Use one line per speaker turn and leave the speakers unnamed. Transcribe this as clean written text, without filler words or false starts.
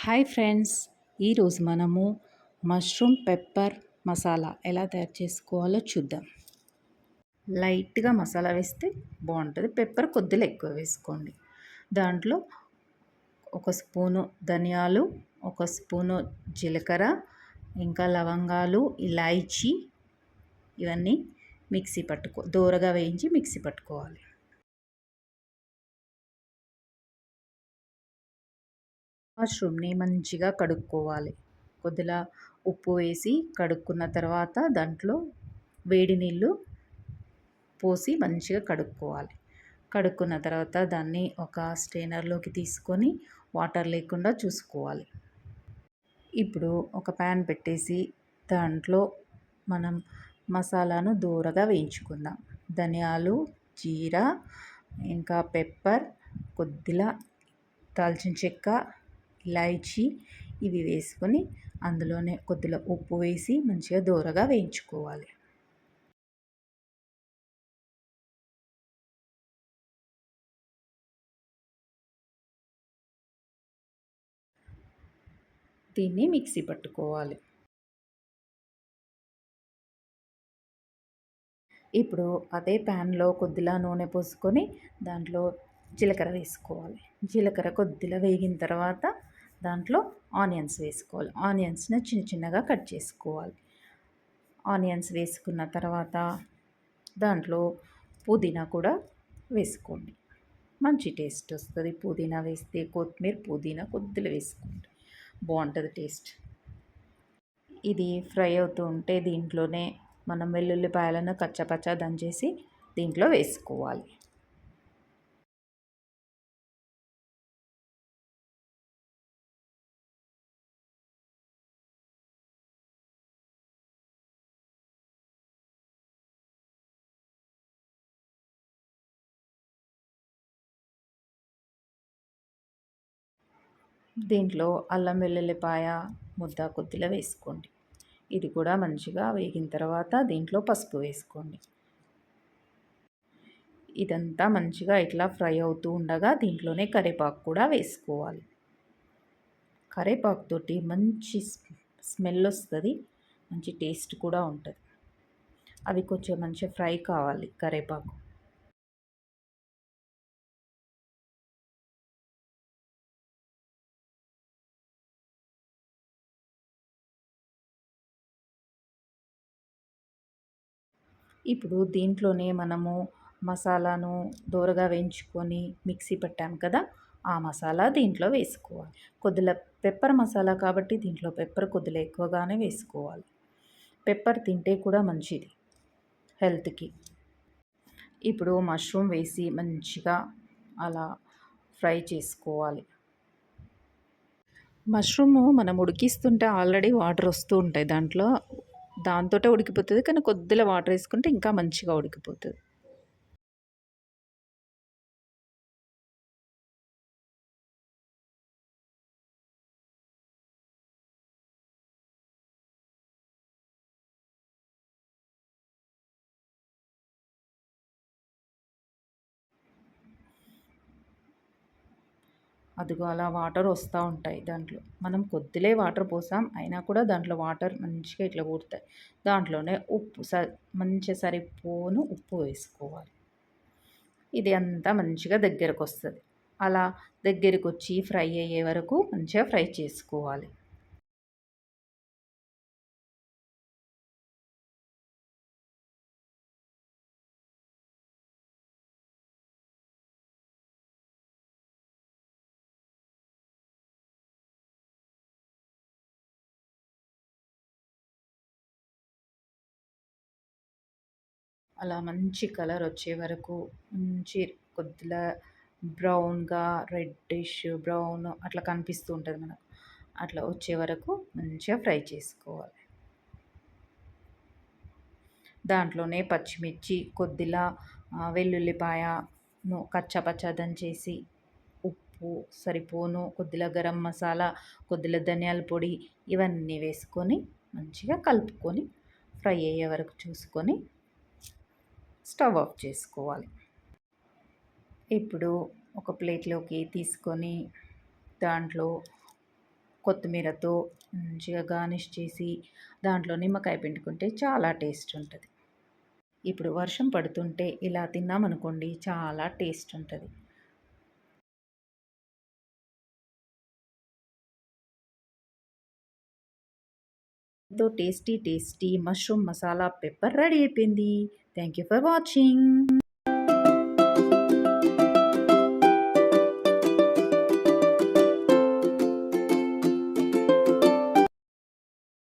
Hi friends, ఈరోజు మనము mushroom pepper masala ఎలా తయారు చేసుకోవాలో చూద్దాం. లైట్గా మసాలా వేస్తే బాగుంటుంది. పెప్పర్ కొద్దిగా ఎక్కువ వేసుకోండి. దాంట్లో ఒక స్పూను ధనియాలు, ఒక స్పూను జీలకర్ర, ఇంకా లవంగాలు, ఇలాయచీ ఇవన్నీ దోరగా వేయించి మిక్సీ పట్టుకోవాలి. మష్రూమ్ని మంచిగా కడుక్కోవాలి. కొద్దిగా ఉప్పు వేసి కడుక్కున్న తర్వాత దాంట్లో వేడి నీళ్ళు పోసి మంచిగా కడుక్కోవాలి. కడుక్కున్న తర్వాత దాన్ని ఒక స్ట్రైనర్లోకి తీసుకొని వాటర్ లేకుండా చూసుకోవాలి. ఇప్పుడు ఒక ప్యాన్ పెట్టేసి దాంట్లో మనం మసాలాను దూరగా వేయించుకుందాం. ధనియాలు, జీరా, ఇంకా పెప్పర్, కొద్దిగా దాల్చిన చెక్క, ఇలాయచీ ఇవి వేసుకొని అందులోనే కొద్దిగా ఉప్పు వేసి మంచిగా దోరగా వేయించుకోవాలి. దీన్ని మిక్సీ పట్టుకోవాలి. ఇప్పుడు అదే ప్యాన్లో కొద్దిగా నూనె పోసుకొని దాంట్లో జీలకర్ర వేసుకోవాలి. జీలకర్ర కొద్దిగా వేగిన తర్వాత దాంట్లో ఆనియన్స్ వేసుకోవాలి. ఆనియన్స్ని చిన్న చిన్నగా కట్ చేసుకోవాలి. ఆనియన్స్ వేసుకున్న తర్వాత దాంట్లో పుదీనా కూడా వేసుకోండి. మంచి టేస్ట్ వస్తుంది. పుదీనా వేస్తే కొత్తిమీర, పుదీనా కొద్దిగా వేసుకోండి, బాగుంటుంది టేస్ట్. ఇది ఫ్రై అవుతూ ఉంటే దీంట్లోనే మనం వెల్లుల్లిపాయలను కచ్చపచ్చ దంచేసి దీంట్లో వేసుకోవాలి. దీంట్లో అల్లం వెల్లుల్లిపాయ ముద్ద కొద్దిగా వేసుకోండి. ఇది కూడా మంచిగా వేగిన తర్వాత దీంట్లో పసుపు వేసుకోండి. ఇదంతా మంచిగా ఇట్లా ఫ్రై అవుతూ ఉండగా దీంట్లోనే కరివేపాకు కూడా వేసుకోవాలి. కరివేపాకుతోటి మంచి స్మెల్ వస్తుంది, మంచి టేస్ట్ కూడా ఉంటుంది. అవి కొంచెం మంచిగా ఫ్రై కావాలి కరివేపాకు. ఇప్పుడు దీంట్లోనే మనము మసాలాను దోరగా వేయించుకొని మిక్సీ పెట్టాం కదా, ఆ మసాలా దీంట్లో వేసుకోవాలి. కొద్దిగా పెప్పర్ మసాలా కాబట్టి దీంట్లో పెప్పర్ కొద్దిగా ఎక్కువగానే వేసుకోవాలి. పెప్పర్ తింటే కూడా మంచిది హెల్త్కి. ఇప్పుడు మష్రూమ్ వేసి మంచిగా అలా ఫ్రై చేసుకోవాలి. మష్రూము మనం ఉడికిస్తుంటే ఆల్రెడీ వాటర్ వస్తూ ఉంటాయి దాంట్లో, దాంతోటే ఉడికిపోతుంది. కానీ కొద్దిగా వాటర్ వేసుకుంటే ఇంకా మంచిగా ఉడికిపోతుంది. అదిగో అలా వాటర్ వస్తూ ఉంటాయి దాంట్లో. మనం కొద్దిలే వాటర్ పోసాం అయినా కూడా దాంట్లో వాటర్ మంచిగా ఇట్లా ఊరుతాయి. దాంట్లోనే ఉప్పు మంచిగా సరిపోను ఉప్పు వేసుకోవాలి. ఇది అంతా మంచిగా దగ్గరకు వస్తుంది. అలా దగ్గరికి వచ్చి ఫ్రై అయ్యే వరకు మంచిగా ఫ్రై చేసుకోవాలి. అలా మంచి కలర్ వచ్చే వరకు మంచి కొద్దిగా బ్రౌన్గా రెడ్డిష్ బ్రౌన్ అట్లా కనిపిస్తూ ఉంటుంది మనకు. అట్లా వచ్చే వరకు మంచిగా ఫ్రై చేసుకోవాలి. దాంట్లోనే పచ్చిమిర్చి, కొద్దిగా వెల్లుల్లిపాయను కచ్చపచ్చ దంచేసి, ఉప్పు సరిపోను, కొద్దిగా గరం మసాలా, కొద్దిగా ధనియాల పొడి ఇవన్నీ వేసుకొని మంచిగా కలుపుకొని ఫ్రై అయ్యే వరకు చూసుకొని స్టవ్ ఆఫ్ చేసుకోవాలి. ఇప్పుడు ఒక ప్లేట్లోకి తీసుకొని దాంట్లో కొత్తిమీరతో మంచిగా గార్నిష్ చేసి దాంట్లో నిమ్మకాయ పిండుకుంటే చాలా టేస్ట్ ఉంటుంది. ఇప్పుడు వర్షం పడుతుంటే ఇలా తిన్నామనుకోండి చాలా టేస్ట్ ఉంటుంది. ఎంతో tasty tasty mushroom masala pepper ready అయిపోయింది. Thank you for watching.